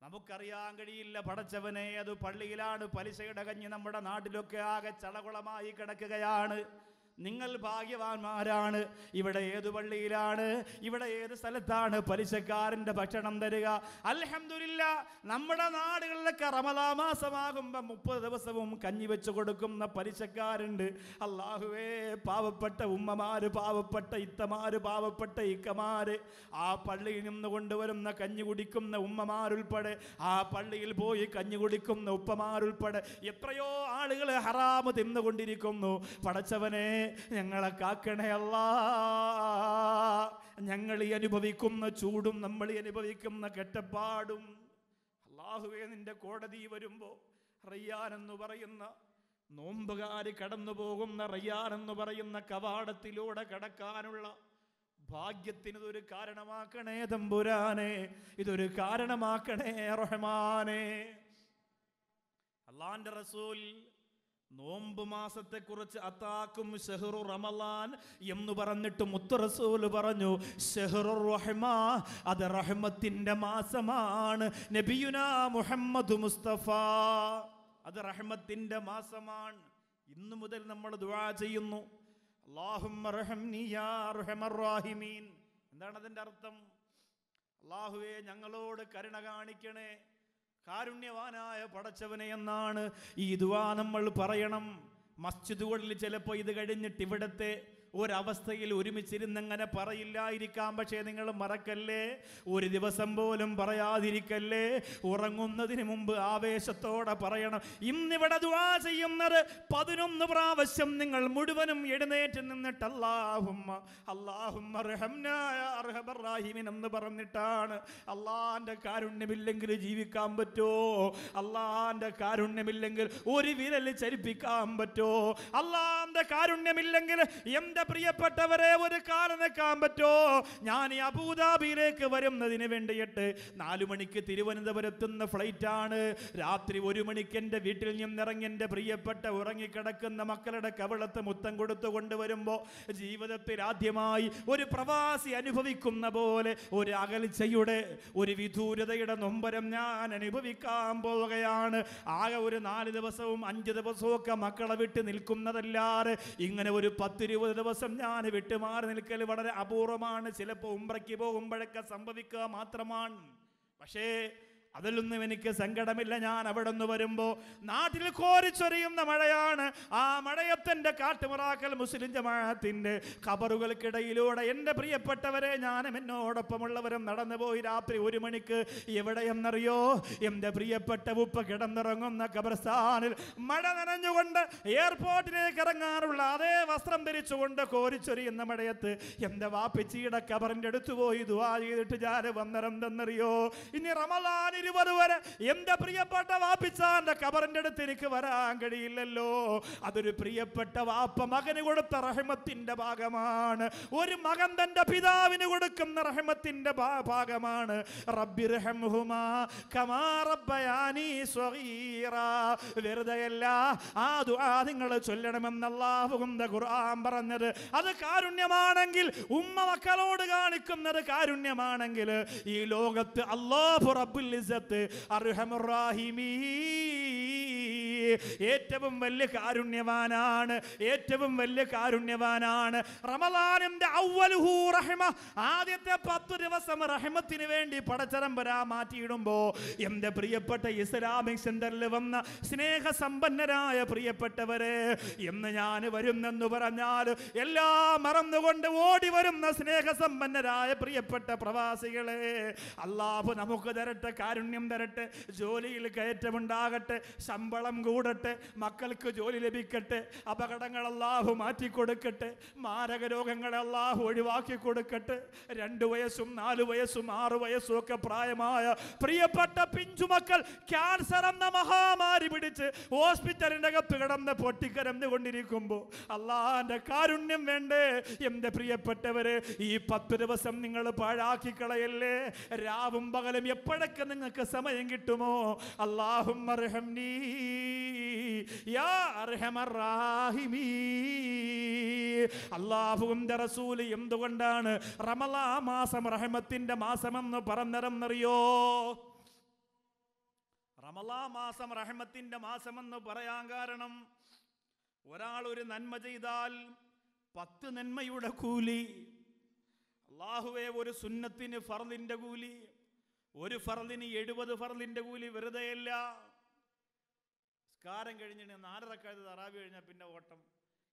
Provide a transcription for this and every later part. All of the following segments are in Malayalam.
നമുക്കറിയാൻ കഴിയില്ല പടച്ചവനെ, അത് പള്ളിയിലാണ് പലിശയുടെ കഞ്ഞി നമ്മുടെ നാട്ടിലൊക്കെ ആകെ ചളകുളമായി കിടക്കുകയാണ്. നിങ്ങൾ ഭാഗ്യവാന്മാരാണ്. ഇവിടെ ഏതു പള്ളിയിലാണ്, ഇവിടെ ഏത് സ്ഥലത്താണ് പലിശക്കാരൻ്റെ ഭക്ഷണം തരിക? അൽഹംദുലില്ലാ, നമ്മുടെ നാടുകളിലൊക്കെ റമദാൻ മാസമാകുമ്പോൾ 30 ദിവസവും കഞ്ഞി വെച്ച് കൊടുക്കുന്ന പലിശക്കാരുണ്ട്. അല്ലാഹുവേ, പാവപ്പെട്ട ഉമ്മമാര്, പാവപ്പെട്ട ഇത്തമാര്, പാവപ്പെട്ട ഇക്കമാര്, ആ പള്ളിയിൽ നിന്ന് കൊണ്ടുവരുന്ന കഞ്ഞി കുടിക്കുന്ന ഉമ്മമാരുൾപ്പെടെ, ആ പള്ളിയിൽ പോയി കഞ്ഞി കുടിക്കുന്ന ഉപ്പമാരുൾപ്പെടെ എത്രയോ ആളുകൾ ഹറാമ് തിന്നുകൊണ്ടിരിക്കുന്നു. പടച്ചവനെ, ഞങ്ങളെ കാക്കണേ അല്ലാ. ഞങ്ങൾ ഈ അനുഭവിക്കുന്ന ചൂടും നമ്മൾ ഈ അനുഭവിക്കുന്ന കെട്ടപ്പാടും, അല്ലാഹുവേ, നിന്റെ കോടതി വരുമ്പോ റയ്യാൻ എന്ന് പറയുന്ന, നോമ്പുകാര് കടന്നു പോകുന്ന റയ്യാൻ എന്ന് പറയുന്ന കവാടത്തിലൂടെ കടക്കാനുള്ള ഭാഗ്യത്തിന് ഇതൊരു കാരണമാക്കണേ തമ്പുരാനെ, ഇതൊരു കാരണമാക്കണേ റഹ്മാനെ. അല്ലാഹുവിന്റെ റസൂൽ നോമ്പ് മാസത്തെ കുറിച്ച് അതാക്കും ശഹ്റു റമളാൻ എന്ന് പറഞ്ഞിട്ട് മുത്ത് റസൂൽ പറഞ്ഞു, ശഹ്റു റഹ്മ, അത് റഹ്മത്തിന്റെ മാസമാണ്. നബിയുനാ മുഹമ്മദ് മുസ്തഫ, അത് റഹ്മത്തിന്റെ മാസമാണ്. ഇന്നു മുതൽ നമ്മൾ ദുആ ചെയ്യുന്നു, അല്ലാഹുമ്മ റഹംനി യാ അർഹമർ റഹീമീൻ. എന്താണ് അതിന്റെ അർത്ഥം? അല്ലാഹുവേ, ഞങ്ങളോട് കരുണ കാണിക്കണേ, കാരുണ്യവാനായ പടച്ചവനെ എന്നാണ് ഈ ദുആ നമ്മൾ പറയണം. മസ്ജിദുകളിൽ ചിലപ്പോൾ ഇത് കഴിഞ്ഞിട്ട് ഇവിടത്തെ ഒരവസ്ഥയിൽ ഒരുമിച്ചിരുന്നങ്ങനെ പറയില്ലായിരിക്കാം. പക്ഷേ നിങ്ങൾ മറക്കല്ലേ, ഒരു ദിവസം പോലും പറയാതിരിക്കല്ലേ. ഉറങ്ങുന്നതിന് മുമ്പ് ആവേശത്തോടെ പറയണം. ഇന്നിവിടെ ദുആ ചെയ്യുന്നത് 11 പ്രാവശ്യം നിങ്ങൾ മുഴുവനും എഴുന്നേറ്റ് നിന്നിട്ട് അല്ലാഹുമ്മ റഹംനാ യാ അർഹമർ റഹീമീൻ എന്ന് പറഞ്ഞിട്ടാണ്. അള്ളാന്റെ കാരുണ്യമില്ലെങ്കിൽ ജീവിക്കാൻ പറ്റുമോ? അള്ളാന്റെ കാരുണ്യമില്ലെങ്കിൽ ഒരു വിരൽ ചലിപ്പിക്കാൻ പറ്റുമോ? അള്ളാന്റെ കാരുണ്യമില്ലെങ്കിൽ എന്റെ പ്രിയപ്പെട്ടവരെ ഒരു കാലം നിൽക്കാൻ പറ്റോ? ഞാൻ ഈ അബുദാബിയിലേക്ക് വരുന്നതിന് വേണ്ടിയിട്ട് 4 മണിക്ക് തിരുവനന്തപുരത്തുനിന്ന് ഫ്ലൈറ്റ് ആണ്. രാത്രി 1 മണിക്ക് എൻ്റെ വീട്ടിൽ നിന്നിറങ്ങി എൻ്റെ പ്രിയപ്പെട്ട ഉറങ്ങിക്കിടക്കുന്ന മക്കളുടെ കവിളത്ത് മുത്തം കൊടുത്തു കൊണ്ടുവരുമ്പോൾ ജീവിതത്തിൽ ആദ്യമായി ഒരു പ്രവാസി അനുഭവിക്കുന്ന പോലെ ഒരു അകൽച്ചയുടെ, ഒരു വിദൂരതയുടെ നൊമ്പരം ഞാൻ അനുഭവിക്കാൻ പോവുകയാണ്. ആകെ ഒരു 4 ദിവസവും 5 ദിവസവും ഒക്കെ മക്കളെ വിട്ട് നിൽക്കുന്നതല്ലാതെ ഇങ്ങനെ ഒരു 10-20 ദിവസം ഞാൻ വിട്ടുമാറി നിൽക്കൽ വളരെ അപൂർവമാണ്. ചിലപ്പോൾ ഉംറയ്ക്ക് പോകുമ്പോഴൊക്കെ സംഭവിക്കുക മാത്രമാണ്. പക്ഷേ അതിലൊന്നും എനിക്ക് സങ്കടമില്ല. ഞാൻ അവിടെ നിന്ന് വരുമ്പോൾ നാട്ടിൽ കോരിച്ചൊരിയുന്ന മഴയാണ്. ആ മഴയത്തിൻ്റെ കാട്ടുമുറാക്കൽ മുസ്ലിം ജമാഅത്തിൻ്റെ ഖബറുകൾക്കിടയിലൂടെ എൻ്റെ പ്രിയപ്പെട്ടവരെ, ഞാനും എന്നോടൊപ്പമുള്ളവരും നടന്നുപോയി. രാത്രി 1 മണിക്ക് എവിടെയെന്നറിയോ? എൻ്റെ പ്രിയപ്പെട്ട ഉപ്പ കിടന്നിറങ്ങുന്ന ഖബർസ്ഥാനിൽ മഴ നനഞ്ഞുകൊണ്ട് എയർപോർട്ടിലേക്ക് ഇറങ്ങാനുള്ള അതേ വസ്ത്രം ധരിച്ചുകൊണ്ട് കോരിച്ചൊരിയുന്ന മഴയത്ത് എൻ്റെ വാപ്പിച്ചിയുടെ ഖബറിൻ്റെ അടുത്ത് പോയി ദുആ ചെയ്തിട്ട് ഞാൻ വന്നിറന്തെന്നറിയോ? ഇനി റമളാൻ 20 വരെ എൻ്റെ പ്രിയപ്പെട്ട വാപ്പിച്ചാന്റെ ഖബറിന്റെ അടുത്ത് എനിക്ക് വരാൻ കഴിയില്ലല്ലോ. അതൊരു പ്രിയപ്പെട്ട വാപ്പ മകന് കൊടുത്ത റഹ്മത്തിന്റെ ഭാഗമാണ്. ഒരു മകൻ തന്റെ പിതാവിന് കൊടുക്കുന്ന റഹ്മത്തിന്റെ ഭാഗമാണ്. റബ്ബിർഹംഹുമാ കമാ റബ്ബയാനി സ്വഗീറാ. വെറുതെയല്ല ആ ദുആ നിങ്ങൾ ചൊല്ലണമെന്ന് അല്ലാഹുവിന്റെ ഖുർആൻ പറഞ്ഞത്. അത് കാരുണ്യമാണെങ്കിൽ, ഉമ്മ മക്കളോട് കാണിക്കുന്നത് കാരുണ്യമാണെങ്കിൽ, ഈ ലോകത്ത് അല്ലാഹു റബ്ബുൽ അർഹമർ റഹീമീൻ ഏറ്റവും വലിയ കാരുണ്യവാനാണ്, ഏറ്റവും വലിയ കാരുണ്യവാനാണ്. റമളാനിന്റെ അവ്വലുഹു റഹ്മ, ആദ്യത്തെ 10 ദിവസം റഹ്മത്തിന് വേണ്ടി പടച്ചതമ്പുരാൻ മാറ്റിയിടുമ്പോ എൻ്റെ പ്രിയപ്പെട്ട ഇസ്ലാമിക് സെന്ററിൽ വന്ന സ്നേഹസമ്പന്നരായ പ്രിയപ്പെട്ടവരെ, എന്ന് ഞാൻ വരുന്നെന്ന് പറഞ്ഞാൽ എല്ലാം മറന്നുകൊണ്ട് ഓടി വരുന്ന സ്നേഹസമ്പന്നരായ പ്രിയപ്പെട്ട പ്രവാസികളെ, അല്ലാഹു നമുക്ക് തരട്ടെ, കാരുണ്യം തരട്ടെ, ജോലിയിൽ കയറ്റമുണ്ടാകട്ടെ, ശമ്പളം കൂടട്ടെ, മക്കൾക്ക് ജോലി ലഭിക്കട്ടെ, അപകടങ്ങൾ അല്ലാഹു മാറ്റിക്കൊടുക്കട്ടെ, മാരക രോഗങ്ങളെ അല്ലാഹു ഒഴിവാക്കി കൊടുക്കട്ടെ. 2 വയസ്സും 4 വയസ്സും 6 വയസ്സും ഒക്കെ പ്രായമായ പ്രിയപ്പെട്ട പിഞ്ചുമക്കൾ ക്യാൻസർ എന്ന മഹാമാരി പിടിച്ച് ഹോസ്പിറ്റലിന്റെ അകത്ത് കിടന്ന് പൊട്ടിക്കരഞ്ഞു കൊണ്ടിരിക്കുമ്പോൾ അല്ലാഹുവിന്റെ കാരുണ്യം വേണ്ടേ? എൻ്റെ പ്രിയപ്പെട്ടവരെ, ഈ 10 ദിവസം നിങ്ങൾ പാഴാക്കി കളയല്ലേ. രാവും പകലും എപ്പോഴൊക്കെ നിങ്ങൾക്ക് സമയം കിട്ടുമോ അല്ലാഹുമ്മ റഹംനി യാ അർഹമർ റഹീമീൻ. അല്ലാഹുവിന്റെ റസൂൽ എന്തുകൊണ്ടാണ് റമളാൻ മാസം റഹ്മത്തിന്റെ മാസമെന്ന് പറഞ്ഞതെന്നറിയോ? റമളാൻ മാസം റഹ്മത്തിന്റെ മാസമെന്ന് പറയാൻ കാരണം, ഒരാൾ ഒരു നന്മ ചെയ്താൽ 10 നന്മയുടെ കൂലി. അല്ലാഹുവേ, ഒരു സുന്നത്തിന് ഫർളിന്റെ കൂലി, ഒരു ഫർളിന് 70 ഫർളിന്റെ കൂലി വെറുതെയല്ല. സ്കാരം കഴിഞ്ഞിട്ട് 4 റക്അത്ത് തറാവി കഴിഞ്ഞാൽ പിന്നെ ഓട്ടം,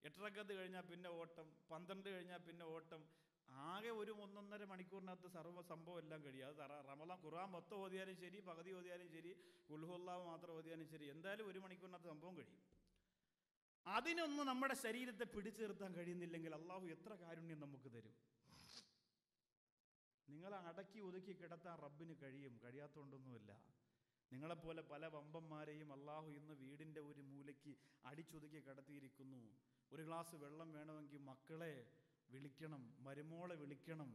8 റക്അത്ത് കഴിഞ്ഞാൽ പിന്നെ ഓട്ടം, 12 കഴിഞ്ഞാൽ പിന്നെ ഓട്ടം. ആകെ ഒരു 1.5 മണിക്കൂറിനകത്ത് സർവ്വ സംഭവം എല്ലാം കഴിയും. അത് റമളാൻ ഖുർആൻ മൊത്തം ഓതിയാലും ശരി, പകുതി ഓതിയാലും ശരി, ഖുൽ ഹുവല്ലാഹു മാത്രം ഓതിയാലും ശരി, എന്തായാലും 1 മണിക്കൂറിനകത്ത് സംഭവം കഴിയും. അതിനൊന്നും നമ്മുടെ ശരീരത്തെ പിടിച്ചു നിർത്താൻ കഴിയുന്നില്ലെങ്കിൽ അള്ളാഹു എത്ര കാരുണ്യം നമുക്ക് തരും. നിങ്ങളെ അടക്കി ഒതുക്കി കിടത്താൻ റബ്ബിന് കഴിയും, കഴിയാത്തതുകൊണ്ടൊന്നുമില്ല. നിങ്ങളെപ്പോലെ പല വമ്പന്മാരെയും അള്ളാഹു ഇന്ന് വീടിൻ്റെ ഒരു മൂലയ്ക്ക് അടിച്ചൊതുക്കി കിടത്തിയിരിക്കുന്നു. ഒരു ഗ്ലാസ് വെള്ളം വേണമെങ്കിൽ മക്കളെ വിളിക്കണം, മരുമോളെ വിളിക്കണം,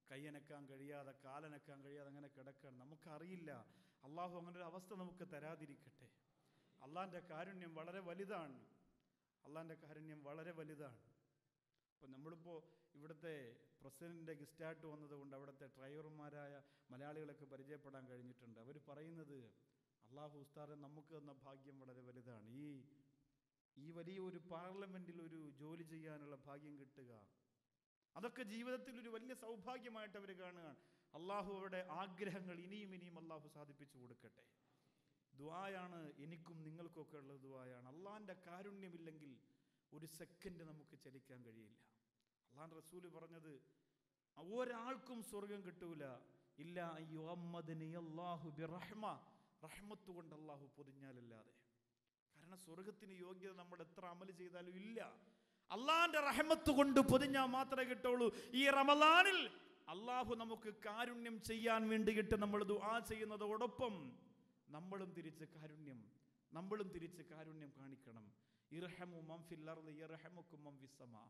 കൈയനക്കാൻ കഴിയാതെ കാലനക്കാൻ കഴിയാതെ അങ്ങനെ കിടക്കണം. നമുക്കറിയില്ല. അള്ളാഹു അങ്ങനെ ഒരു അവസ്ഥ നമുക്ക് തരാതിരിക്കട്ടെ. അള്ളാഹിൻ്റെ കാരുണ്യം വളരെ വലുതാണ്. അള്ളാഹിൻ്റെ കാരുണ്യം വളരെ വലുതാണ്. അപ്പോൾ നമ്മളിപ്പോൾ ഇവിടുത്തെ പ്രസിഡന്റിൻ്റെ ഗസ്റ്റായിട്ട് വന്നതുകൊണ്ട് അവിടുത്തെ ഡ്രൈവർമാരായ മലയാളികളൊക്കെ പരിചയപ്പെടാൻ കഴിഞ്ഞിട്ടുണ്ട്. അവർ പറയുന്നത്, അള്ളാഹു ഉസ്താദെ നമുക്ക് തന്ന ഭാഗ്യം വളരെ വലുതാണ്. ഈ വലിയ ഒരു പാർലമെൻറ്റിൽ ഒരു ജോലി ചെയ്യാനുള്ള ഭാഗ്യം കിട്ടുക, അതൊക്കെ ജീവിതത്തിൽ ഒരു വലിയ സൗഭാഗ്യമായിട്ട് അവർ കാണുകയാണ്. അള്ളാഹു അവരുടെ ആഗ്രഹങ്ങൾ ഇനിയും ഇനിയും അള്ളാഹു സാധിപ്പിച്ചു കൊടുക്കട്ടെ. ദുആയാണ് എനിക്കും നിങ്ങൾക്കൊക്കെ ഉള്ള ദുആയാണ്. അള്ളാഹിൻ്റെ കാരുണ്യമില്ലെങ്കിൽ ഒരു സെക്കൻഡ് നമുക്ക് ചലിക്കാൻ കഴിയില്ല. അള്ളാഹുവിൻ്റെ റസൂല് പറഞ്ഞത്, ഒരാൾക്കും സ്വർഗം കിട്ടൂല ഇല്ല അല്ലാഹു ബിറഹ്മ, റഹ്മത്ത് കൊണ്ട് അള്ളാഹു പൊതിഞ്ഞാലല്ലാതെ. കാരണം സ്വർഗത്തിന് യോഗ്യത നമ്മൾ എത്ര അമൽ ചെയ്താലും ഇല്ല. അള്ളാഹിന്റെ റഹ്മത്ത് കൊണ്ട് പൊതിഞ്ഞാൽ മാത്രമേ കിട്ടുള്ളൂ. ഈ റമളാനിൽ അള്ളാഹു നമുക്ക് കാരുണ്യം ചെയ്യാൻ വേണ്ടിയിട്ട് നമ്മൾ ദുആ ചെയ്യുന്നതോടൊപ്പം നമ്മളും തിരിച്ച് കാരുണ്യം കാണിക്കണം. ഇർഹമു മൻ ഫിൽ അർളി യർഹമുക്കും മൻ ഫിസ് സമാ.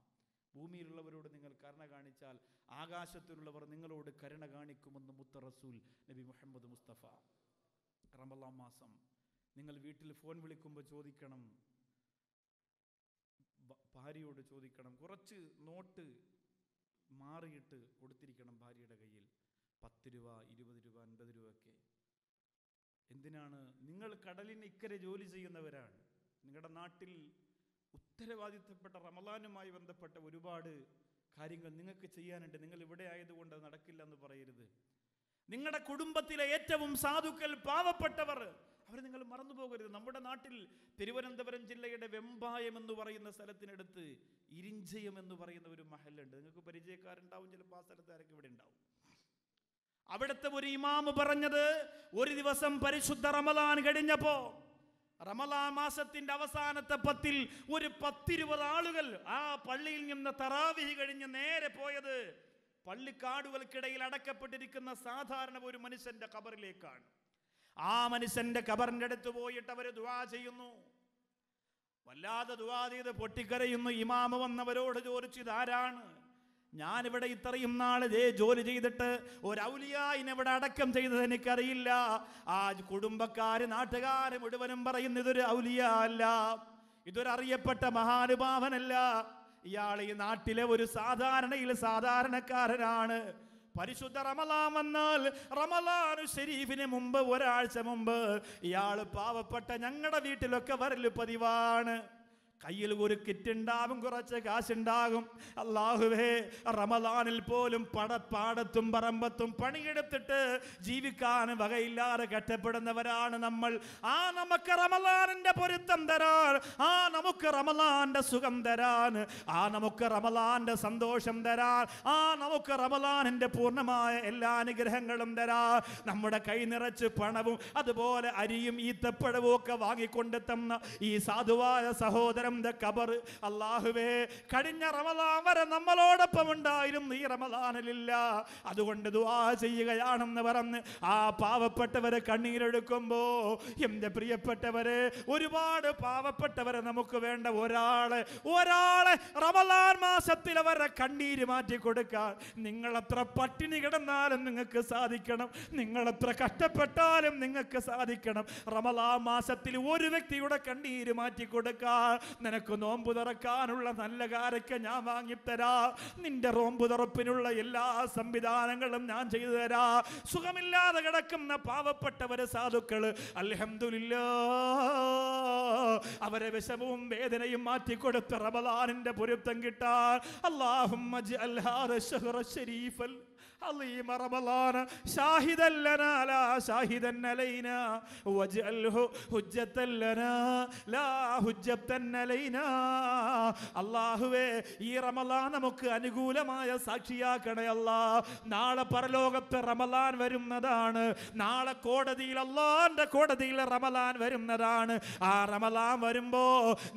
ഭൂമിയിലുള്ളവരോട് നിങ്ങൾ കരുണ കാണിച്ചാൽ ആകാശത്തിലുള്ളവർ നിങ്ങളോട് കരുണ കാണിക്കുമെന്ന് മുത്ത റസൂൽ നബി മുഹമ്മദ് മുസ്തഫ. റമളാൻ മാസം നിങ്ങൾ വീട്ടിൽ ഫോൺ വിളിക്കുമ്പോൾ ചോദിക്കണം, ഭാര്യയോട് ചോദിക്കണം, കുറച്ച് നോട്ട് മാറിയിട്ട് കൊടുത്തിരിക്കണം ഭാര്യയുടെ കയ്യിൽ. 10 രൂപ, 20 രൂപ, 50 രൂപ ഒക്കെ. എന്തിനാണ്? നിങ്ങൾ കടലിന് ഇക്കരെ ജോലി ചെയ്യുന്നവരാണ്. നിങ്ങളുടെ നാട്ടിൽ ഉത്തരവാദിത്തപ്പെട്ട റമളാനുമായി ബന്ധപ്പെട്ട ഒരുപാട് കാര്യങ്ങൾ നിങ്ങൾക്ക് ചെയ്യാനുണ്ട്. നിങ്ങൾ ഇവിടെ ആയതുകൊണ്ട് അത് നടക്കില്ല എന്ന് പറയരുത്. നിങ്ങളുടെ കുടുംബത്തിലെ ഏറ്റവും സാധുക്കൾ, പാവപ്പെട്ടവർ, അവരെ നിങ്ങൾ മറന്നു പോകരുത്. നമ്മുടെ നാട്ടിൽ തിരുവനന്തപുരം ജില്ലയുടെ വെമ്പായം എന്ന് പറയുന്ന സ്ഥലത്തിനടുത്ത് ഇരിഞ്ചയം എന്ന് പറയുന്ന ഒരു മഹലുണ്ട്. നിങ്ങൾക്ക് പരിചയക്കാരുണ്ടാവും, ചിലപ്പോൾ ആ സ്ഥലത്ത് ആരൊക്കെ ഇവിടെ ഉണ്ടാവും. അവിടുത്തെ ഒരു ഇമാമ് പറഞ്ഞത്, ഒരു ദിവസം പരിശുദ്ധ റമളാൻ കഴിഞ്ഞപ്പോ, റമളാൻ മാസത്തിന്റെ അവസാനത്തെ 10-ൽ ഒരു 10-20 ആളുകൾ ആ പള്ളിയിൽ നിന്ന് തറാവീഹ് കഴിഞ്ഞ് നേരെ പോയത് പള്ളിക്കാടുകൾക്കിടയിൽ അടക്കപ്പെട്ടിരിക്കുന്ന സാധാരണ ഒരു മനുഷ്യന്റെ ഖബറിലേക്കാണ്. ആ മനുഷ്യന്റെ ഖബറിന്റെ അടുത്ത് പോയിട്ട് അവർ ദുആ ചെയ്യുന്നു. വല്ലാതെ ദുആ ചെയ്ത് പൊട്ടിക്കരയുന്നു. ഇമാമ വന്നവരോട് ചോദിച്ചു, ഇതാരാണ്? ഞാനിവിടെ ഇത്രയും നാള് ജോലി ചെയ്തിട്ട് ഒരു ഔലിയായിനെ ഇവിടെ അടക്കം ചെയ്തത് എനിക്കറിയില്ല. ആ കുടുംബക്കാര്, നാട്ടുകാര് മുഴുവനും പറയുന്നു, ഇതൊരു ഔലിയ അല്ല, ഇതൊരറിയപ്പെട്ട മഹാനുഭാവനല്ല, ഇയാൾ ഈ നാട്ടിലെ ഒരു സാധാരണക്കാരനാണ്. പരിശുദ്ധ റമളാൻ വന്നാൽ റമളാൻ ശരീഫിന് മുമ്പ് ഒരാഴ്ച മുമ്പ് ഇയാൾ പാവപ്പെട്ട ഞങ്ങളുടെ വീട്ടിലൊക്കെ വരല് പതിവാണ്. കയ്യിൽ ഒരു കിറ്റുണ്ടാവും, കുറച്ച് കാശുണ്ടാകും. അല്ലാഹുവേ, റമളാനിൽ പോലും പാടത്തും പറമ്പത്തും പണിയെടുത്തിട്ട് ജീവിക്കാൻ വകയില്ലാതെ കഷ്ടപ്പെടുന്നവരാണ് നമ്മൾ. നമുക്ക് റമളാനിന്റെ പൊരുത്തം തരാൻ, നമുക്ക് റമളാന്റെ സുഖം തരാൻ, നമുക്ക് റമളാന്റെ സന്തോഷം തരാൻ, നമുക്ക് റമളാനിന്റെ പൂർണ്ണമായ എല്ലാ അനുഗ്രഹങ്ങളും തരാൻ നമ്മുടെ കൈ നിറച്ച് പണവും അതുപോലെ അരിയും ഈത്തപ്പഴവും ഒക്കെ വാങ്ങിക്കൊണ്ട് തന്ന ഈ സാധുവായ സഹോദരൻ ഖബർ, അല്ലാഹുവേ, കഴിഞ്ഞ റമളാൻ വരെ നമ്മളോടൊപ്പം ഉണ്ടായിരുന്നു, ഈ റമളാനിലില്ല. അതുകൊണ്ട് ദുആ ചെയ്യുകയാണെന്ന് പറഞ്ഞ് ആ പാവപ്പെട്ടവരെ കണ്ണീരെടുക്കുമ്പോ, എന്റെ പ്രിയപ്പെട്ടവരെ, ഒരുപാട് പാവപ്പെട്ടവരെ നമുക്ക് വേണ്ട. ഒരാളെ റമളാൻ മാസത്തിൽ അവരുടെ കണ്ണീര് മാറ്റി കൊടുക്കാൻ നിങ്ങളെത്ര പട്ടിണി കിടന്നാലും നിങ്ങൾക്ക് സാധിക്കണം, നിങ്ങളെത്ര കഷ്ടപ്പെട്ടാലും നിങ്ങൾക്ക് സാധിക്കണം. റമളാൻ മാസത്തിൽ ഒരു വ്യക്തിയുടെ കണ്ണീര് മാറ്റി കൊടുക്കാൻ നിനക്ക് നോമ്പ് തുറക്കാനുള്ള നല്ല കാരൊക്കെ ഞാൻ വാങ്ങിത്തരാ, നിന്റെ നോമ്പ് തുറപ്പിനുള്ള എല്ലാ സംവിധാനങ്ങളും ഞാൻ ചെയ്തു തരാ. സുഖമില്ലാതെ കിടക്കുന്ന പാവപ്പെട്ടവര് സാധുക്കള് അൽഹംദുലില്ലാഹ് അവരെ വിഷമവും വേദനയും മാറ്റിക്കൊടുത്ത് റമളാനിന്റെ പൊരുത്തം കിട്ടാൻ അല്ലാഹുമ്മ ജഅൽ ഹാദാ ശഹ്റ ശരീഫൽ عظيم رمضان شاهدا لنا لا شاهدا علينا واجعله حجة لنا لا حجة علينا. അല്ലാഹുവേ ഈ റമളാൻ നമുക്ക് അനുകൂലമായ സാക്ഷിയാക്കണേ അല്ലാഹ്. നാളെ പരലോകത്ത് റമളാൻ വരുന്നതാണ്, നാളെ കോടതിയിൽ അല്ലാഹുവിന്റെ കോടതിയിൽ റമളാൻ വരുന്നതാണ്. ആ റമളാൻ വരുമ്പോ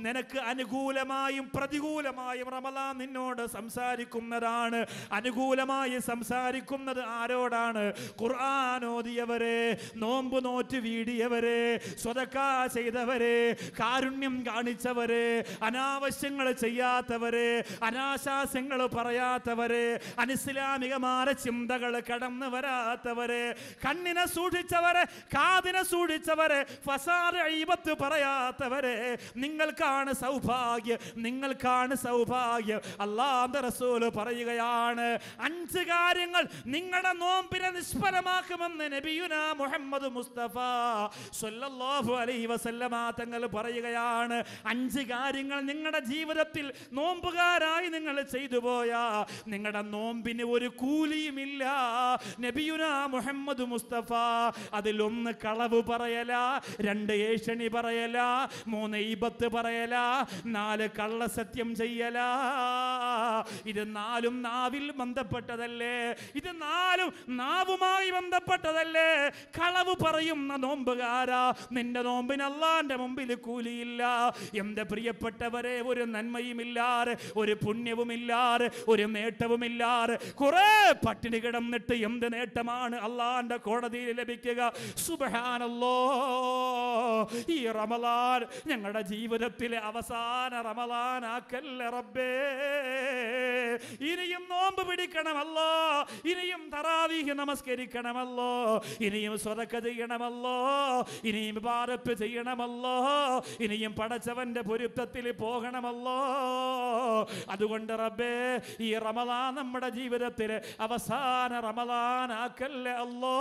നിനക്ക് അനുകൂലമായും പ്രതികൂലമായും റമളാൻ നിന്നോട് സംസാരിക്കുന്നതാണ്. അനുകൂലമായി സംസാരിക്കുന്നത് ആരോടാണ്? ഖുർആൻ ഓതിയവരെ, നോമ്പ് നോറ്റ് വീടിയവരെ, സ്വതക്ക ചെയ്തവരെ, കാരുണ്യം കാണിച്ചവരെ, അനാവശ്യങ്ങൾ ചെയ്യാത്തവരെ, അനാശാസ്യങ്ങൾ പറയാത്തവരെ, അനിസ്ലാമികമായ ചിന്തകൾ കടന്നു വരാത്തവരെ, കണ്ണിനെ സൂക്ഷിച്ചവരെ, കാതിനെ സൂക്ഷിച്ചവരെ, ഫസാദ് ഈബത്ത് പറയാത്തവരെ, നിങ്ങൾക്കാണ് സൗഭാഗ്യം, നിങ്ങൾക്കാണ് സൗഭാഗ്യം. അല്ലാഹുവിന്റെ റസൂൽ പറയുകയാണ്, 5 കാര്യങ്ങൾ നിങ്ങളുടെ നോമ്പിനെ നിഷ്ഫലമാക്കുമെന്ന് നബിയുനാ മുഹമ്മദ് മുസ്തഫ സ്വല്ലല്ലാഹു അലൈഹി വസല്ലമ തങ്ങൾ പറയുകയാണ്. 5 കാര്യങ്ങൾ നിങ്ങളുടെ ജീവിതത്തിൽ നോമ്പുകാരായി നിങ്ങൾ ചെയ്തു പോയാ നിങ്ങളുടെ നോമ്പിന് ഒരു കൂലിയുമില്ല. നബിയുനാ മുഹമ്മദ് മുസ്തഫ അതിലൊന്ന് കളവ് പറയല, 2 ഏഷണി പറയല, 3 ഈബത്ത് പറയല, 4 കള്ളസത്യം ചെയ്യല. ഇത് 4 നാവിൽ ബന്ധപ്പെട്ടതല്ലേ? ഇത് 4 നാവുമായി ബന്ധപ്പെട്ടതല്ലേ? കളവ് പറയുന്ന നോമ്പുകാരാ, നിന്റെ നോമ്പിന് അല്ലാഹുവിന്റെ മുമ്പിൽ കൂലിയില്ല. എന്റെ പ്രിയപ്പെട്ടവരെ, ഒരു നന്മയുമില്ലാതെ, ഒരു പുണ്യവുമില്ലാതെ, ഒരു നേട്ടവുമില്ലാതെ കുറെ പട്ടിണി കിടന്നിട്ട് എന്ത് നേട്ടമാണ് അല്ലാഹുവിന്റെ കോടതിയിൽ ലഭിക്കുക? സുബ്ഹാനല്ലാഹ്, ഈ റമളാൻ ഞങ്ങളുടെ ജീവിതത്തിലെ അവസാന റമളാനാക്കല്ലേ റബ്ബേ. ഇനിയും നോമ്പ് പിടിക്കണമല്ലോ, ഇനിയും തറാവീഹ് നമസ്കരിക്കണമല്ലോ, ഇനിയും സ്വതക്ക ചെയ്യണമല്ലോ, ഇനിയും ഇബാദത്ത് ചെയ്യണമല്ലോ, ഇനിയും പടച്ചവന്റെ പൊരുത്തത്തിൽ പോകണമല്ലോ. അതുകൊണ്ട് റബ്ബേ, ഈ റമളാൻ നമ്മുടെ ജീവിതത്തിലെ അവസാന റമളാനാക്കല്ലേ അല്ലാഹ്.